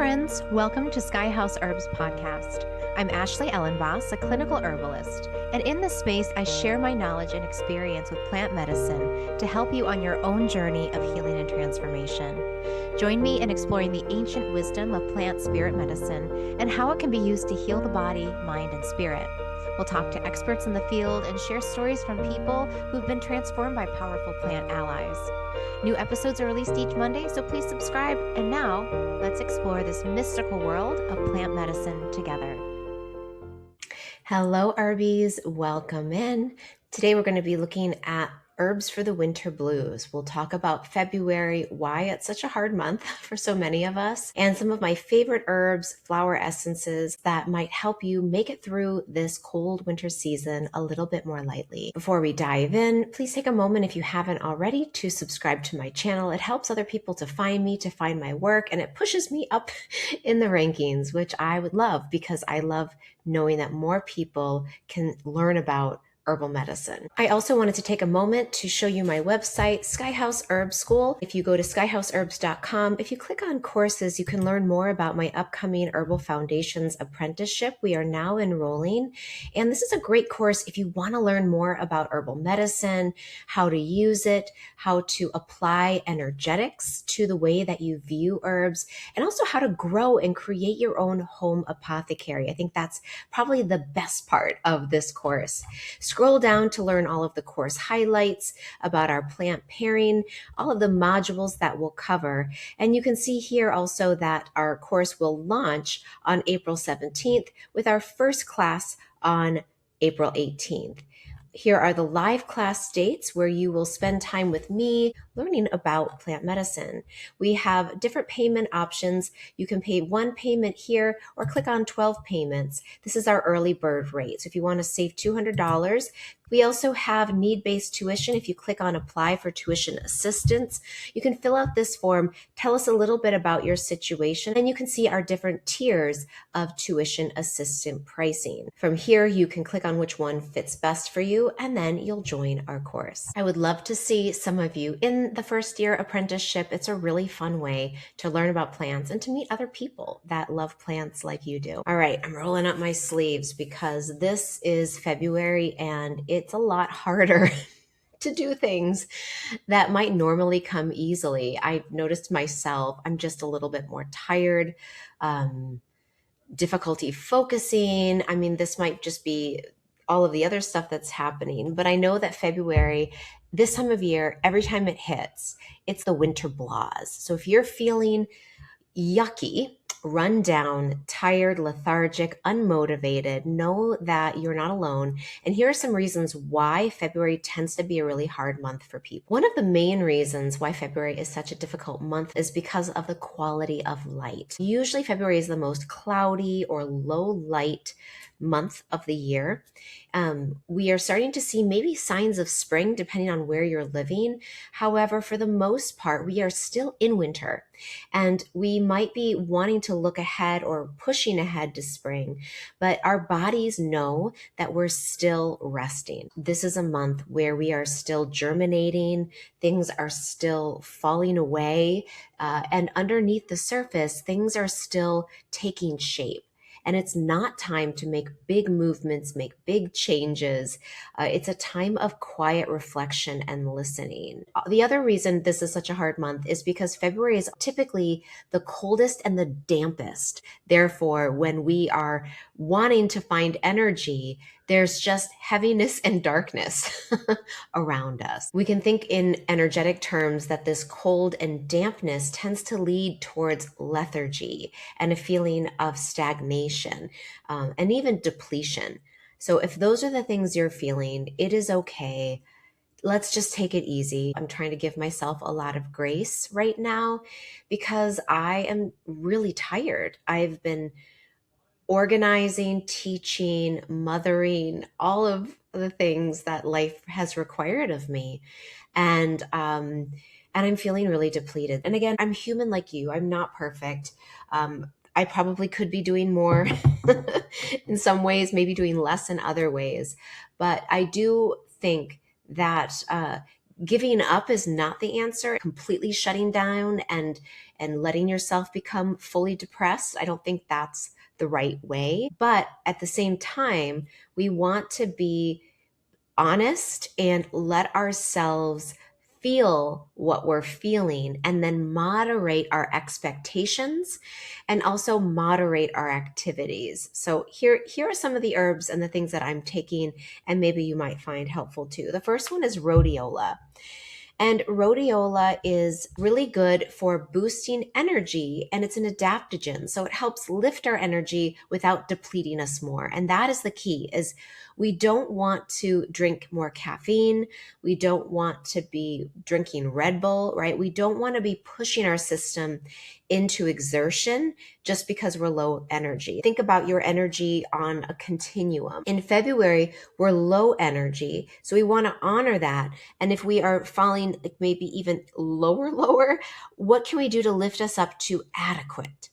friends. Welcome to Sky House Herbs podcast. I'm Ashley Elenbaas, a clinical herbalist, and in this space, I share my knowledge and experience with plant medicine to help you on your own journey of healing and transformation. Join me in exploring the ancient wisdom of plant spirit medicine and how it can be used to heal the body, mind, and spirit. We'll talk to experts in the field and share stories from people who've been transformed by powerful plant allies. New episodes are released each Monday, so please subscribe. And now, let's explore this mystical world of plant medicine together. Hello, Herbies. Welcome in. Today, we're going to be looking at herbs for the winter blues. We'll talk about February, why it's such a hard month for so many of us, and some of my favorite herbs, flower essences that might help you make it through this cold winter season a little bit more lightly. Before we dive in, please take a moment, if you haven't already, to subscribe to my channel. It helps other people to find me, to find my work, and it pushes me up in the rankings, which I would love because I love knowing that more people can learn about herbal medicine. I also wanted to take a moment to show you my website, Sky House Herb School. If you go to skyhouseherbs.com, if you click on courses, you can learn more about my upcoming Herbal Foundations apprenticeship. We are now enrolling, and this is a great course if you want to learn more about herbal medicine, how to use it, how to apply energetics to the way that you view herbs, and also how to grow and create your own home apothecary. I think that's probably the best part of this course. Scroll down to learn all of the course highlights about our plant pairing, all of the modules that we'll cover. And you can see here also that our course will launch on April 17th with our first class on April 18th. Here are the live class dates where you will spend time with me learning about plant medicine. We have different payment options. You can pay one payment here or click on 12 payments. This is our early bird rate. So if you want to save $200, we also have need-based tuition. If you click on apply for tuition assistance, you can fill out this form, tell us a little bit about your situation, and you can see our different tiers of tuition assistant pricing. From here, you can click on which one fits best for you, and then you'll join our course. I would love to see some of you in the first year apprenticeship. It's a really fun way to learn about plants and to meet other people that love plants like you do. All right, I'm rolling up my sleeves because this is February and it's a lot harder to do things that might normally come easily. I've noticed myself, I'm just a little bit more tired, difficulty focusing. I mean, this might just be all of the other stuff that's happening, but I know that February, this time of year, every time it hits, it's the winter blahs. So if you're feeling yucky, run down, tired, lethargic, unmotivated, know that you're not alone. And here are some reasons why February tends to be a really hard month for people. One of the main reasons why February is such a difficult month is because of the quality of light. Usually February is the most cloudy or low light month of the year. We are starting to see maybe signs of spring depending on where you're living. However, for the most part, we are still in winter and we might be wanting to look ahead or pushing ahead to spring, but our bodies know that we're still resting. This is a month where we are still germinating, things are still falling away, and underneath the surface, things are still taking shape. And it's not time to make big movements, make big changes. It's a time of quiet reflection and listening. The other reason this is such a hard month is because February is typically the coldest and the dampest. Therefore, when we are wanting to find energy, there's just heaviness and darkness around us. We can think in energetic terms that this cold and dampness tends to lead towards lethargy and a feeling of stagnation and even depletion. So if those are the things you're feeling, it is okay. Let's just take it easy. I'm trying to give myself a lot of grace right now because I am really tired. I've been organizing, teaching, mothering, all of the things that life has required of me. And I'm feeling really depleted. And again, I'm human like you. I'm not perfect. I probably could be doing more in some ways, maybe doing less in other ways. But I do think that Giving up is not the answer. Completely shutting down and letting yourself become fully depressed, I don't think that's the right way. But at the same time, we want to be honest and let ourselves feel what we're feeling, and then moderate our expectations and also moderate our activities. So here are some of the herbs and the things that I'm taking and maybe you might find helpful too. The first one is rhodiola. And rhodiola is really good for boosting energy, and it's an adaptogen. So it helps lift our energy without depleting us more. And that is the key, is we don't want to drink more caffeine. We don't want to be drinking Red Bull, right? We don't want to be pushing our system into exertion just because we're low energy. Think about your energy on a continuum. In February, we're low energy. So we want to honor that. And if we are falling like maybe even lower, what can we do to lift us up to adequate?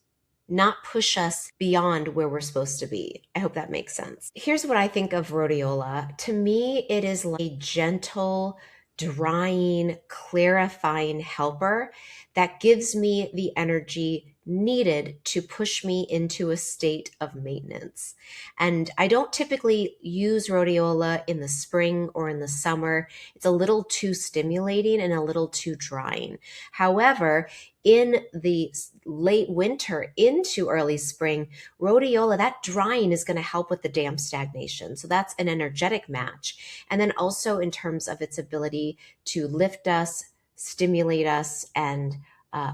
Not push us beyond where we're supposed to be. I hope that makes sense. Here's what I think of rhodiola. To me, it is like a gentle, drying, clarifying helper that gives me the energy needed to push me into a state of maintenance. And I don't typically use rhodiola in the spring or in the summer. It's a little too stimulating and a little too drying. However, in the late winter into early spring, rhodiola, that drying is going to help with the damp stagnation. So that's an energetic match. And then also in terms of its ability to lift us, stimulate us, and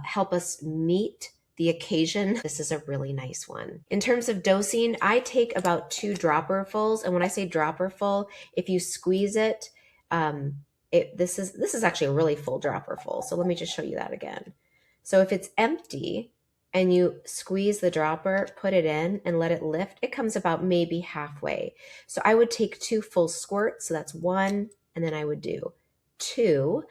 help us meet the occasion, this is a really nice one. In terms of dosing, I take about 2 dropperfuls. And when I say dropperful, if you squeeze it, this is actually a really full dropperful. So let me just show you that again. So if it's empty and you squeeze the dropper, put it in and let it lift, it comes about maybe halfway. So I would take 2 full squirts. So that's 1, and then I would do 2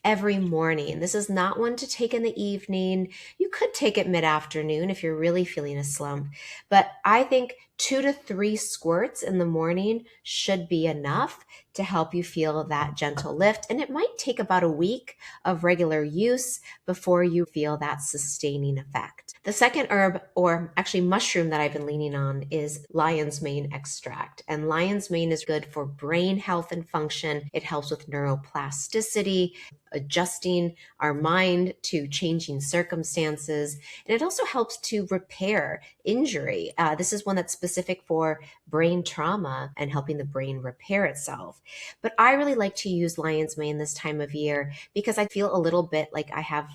every morning. This is not one to take in the evening. You could take it mid-afternoon if you're really feeling a slump, but I think 2 to 3 squirts in the morning should be enough to help you feel that gentle lift. And it might take about a week of regular use before you feel that sustaining effect. The second herb, or actually mushroom, that I've been leaning on is lion's mane extract. And lion's mane is good for brain health and function. It helps with neuroplasticity, adjusting our mind to changing circumstances. And it also helps to repair injury. This is one that's specific for brain trauma and helping the brain repair itself. But I really like to use lion's mane this time of year because I feel a little bit like I have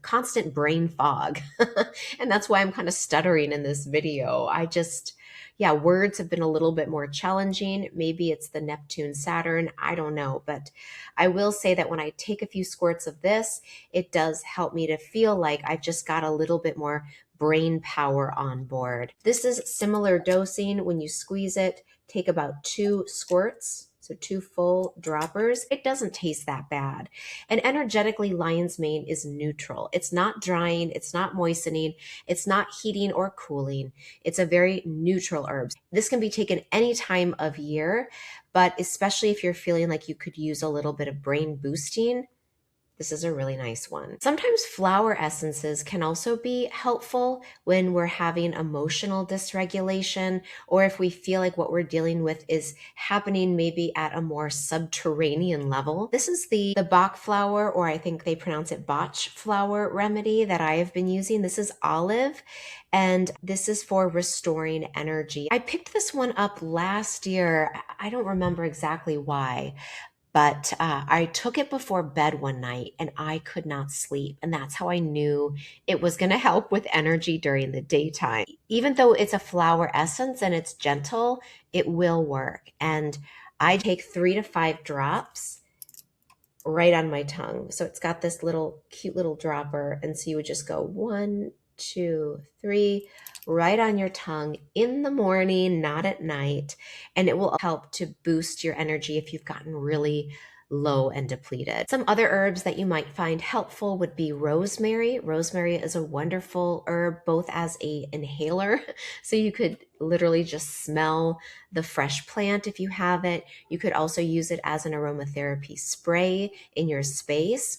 constant brain fog. And that's why I'm kind of stuttering in this video. Words have been a little bit more challenging. Maybe it's the Neptune Saturn, I don't know. But I will say that when I take a few squirts of this, it does help me to feel like I've just got a little bit more brain power on board. This is similar dosing. When you squeeze it, take about 2 squirts. So 2 full droppers. It doesn't taste that bad. And energetically, lion's mane is neutral. It's not drying. It's not moistening. It's not heating or cooling. It's a very neutral herb. This can be taken any time of year, but especially if you're feeling like you could use a little bit of brain boosting, this is a really nice one. Sometimes flower essences can also be helpful when we're having emotional dysregulation, or if we feel like what we're dealing with is happening maybe at a more subterranean level. This is the Bach flower, or I think they pronounce it Bach flower remedy that I have been using. This is olive, and this is for restoring energy. I picked this one up last year. I don't remember exactly why. But I took it before bed one night and I could not sleep. And that's how I knew it was going to help with energy during the daytime. Even though it's a flower essence and it's gentle, it will work. And I take 3 to 5 drops right on my tongue. So it's got this little cute little dropper. And so you would just go 1, 2, 3, right on your tongue in the morning, not at night. And it will help to boost your energy if you've gotten really low and depleted. Some other herbs that you might find helpful would be rosemary. Rosemary is a wonderful herb, both as a inhaler, so you could literally just smell the fresh plant if you have it. You could also use it as an aromatherapy spray in your space.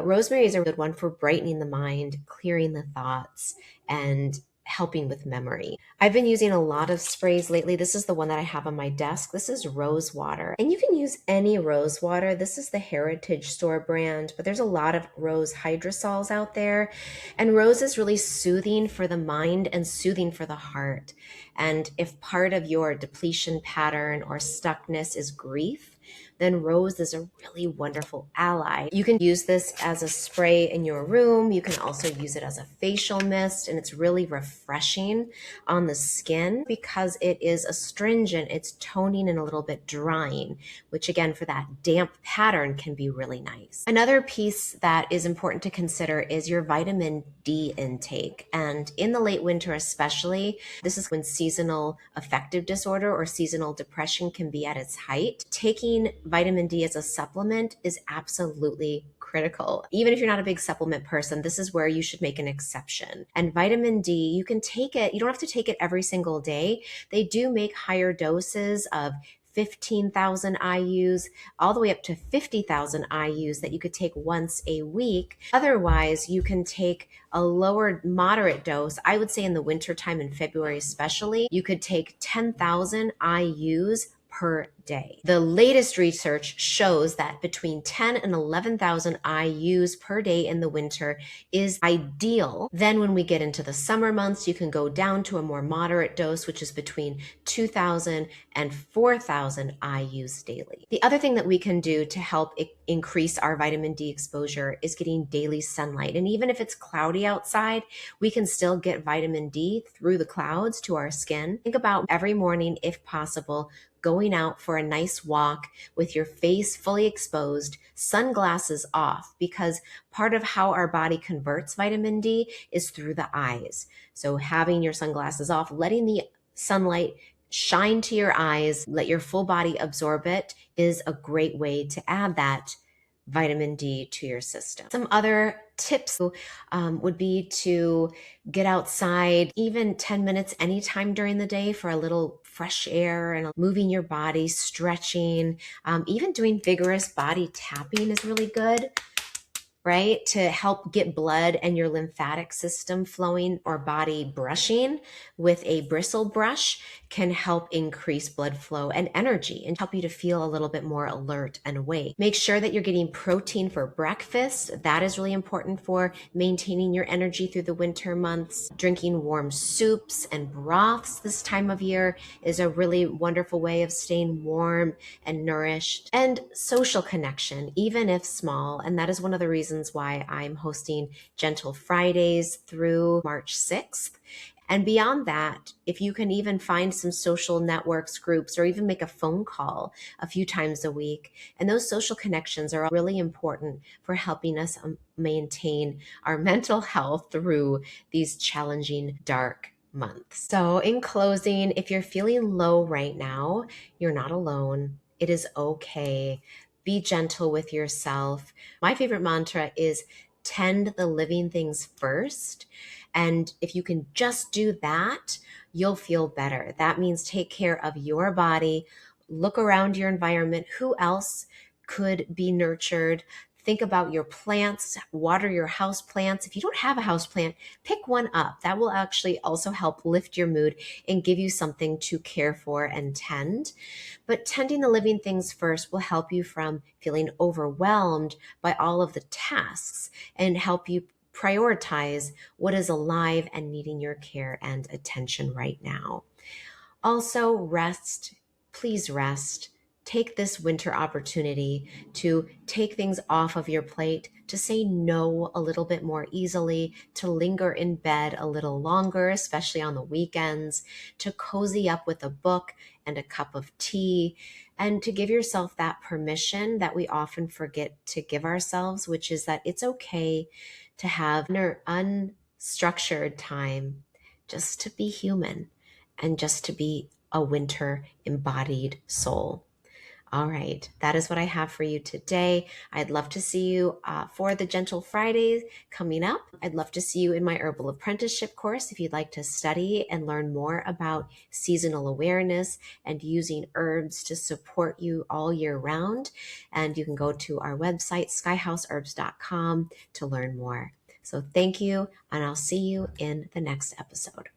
Rosemary is a good one for brightening the mind, clearing the thoughts, and helping with memory. I've been using a lot of sprays lately. This is the one that I have on my desk. This is rose water. And you can use any rose water. This is the Heritage Store brand, but there's a lot of rose hydrosols out there. And rose is really soothing for the mind and soothing for the heart. And if part of your depletion pattern or stuckness is grief, then rose is a really wonderful ally. You can use this as a spray in your room. You can also use it as a facial mist, and it's really refreshing on the skin because it is astringent, it's toning and a little bit drying, which again, for that damp pattern can be really nice. Another piece that is important to consider is your vitamin D intake. And in the late winter especially, this is when seasonal affective disorder or seasonal depression can be at its height. Taking vitamin D as a supplement is absolutely critical. Even if you're not a big supplement person, this is where you should make an exception. And vitamin D, you can take it, you don't have to take it every single day. They do make higher doses of 15,000 IUs all the way up to 50,000 IUs that you could take once a week. Otherwise, you can take a lower moderate dose. I would say in the wintertime in February especially, you could take 10,000 IUs per day. The latest research shows that between 10 and 11,000 IUs per day in the winter is ideal. Then when we get into the summer months, you can go down to a more moderate dose, which is between 2,000 and 4,000 IUs daily. The other thing that we can do to help increase our vitamin D exposure is getting daily sunlight. And even if it's cloudy outside, we can still get vitamin D through the clouds to our skin. Think about every morning, if possible, going out for a nice walk with your face fully exposed, sunglasses off, because part of how our body converts vitamin D is through the eyes. So having your sunglasses off, letting the sunlight shine to your eyes, let your full body absorb it, is a great way to add that vitamin D to your system. Some other tips would be to get outside even 10 minutes anytime during the day for a little fresh air and moving your body, stretching, even doing vigorous body tapping is really good, right? To help get blood and your lymphatic system flowing, or body brushing with a bristle brush can help increase blood flow and energy and help you to feel a little bit more alert and awake. Make sure that you're getting protein for breakfast. That is really important for maintaining your energy through the winter months. Drinking warm soups and broths this time of year is a really wonderful way of staying warm and nourished. And social connection, even if small. And that is one of the reasons why I'm hosting Gentle Fridays through March 6th. And beyond that, if you can even find some social networks, groups, or even make a phone call a few times a week. And those social connections are really important for helping us maintain our mental health through these challenging, dark months. So in closing, if you're feeling low right now, you're not alone. It is okay. Be gentle with yourself. My favorite mantra is tend the living things first. And if you can just do that, you'll feel better. That means take care of your body, look around your environment. Who else could be nurtured? Think about your plants, water your house plants. If you don't have a house plant, pick one up. That will actually also help lift your mood and give you something to care for and tend. But tending the living things first will help you from feeling overwhelmed by all of the tasks and help you prioritize what is alive and needing your care and attention right now. Also, rest. Please rest. Take this winter opportunity to take things off of your plate, to say no a little bit more easily, to linger in bed a little longer, especially on the weekends, to cozy up with a book and a cup of tea, and to give yourself that permission that we often forget to give ourselves, which is that it's okay to have unstructured time just to be human and just to be a winter embodied soul. All right, that is what I have for you today. I'd love to see you for the Gentle Fridays coming up. I'd love to see you in my Herbal Apprenticeship course if you'd like to study and learn more about seasonal awareness and using herbs to support you all year round. And you can go to our website, skyhouseherbs.com, to learn more. So thank you, and I'll see you in the next episode.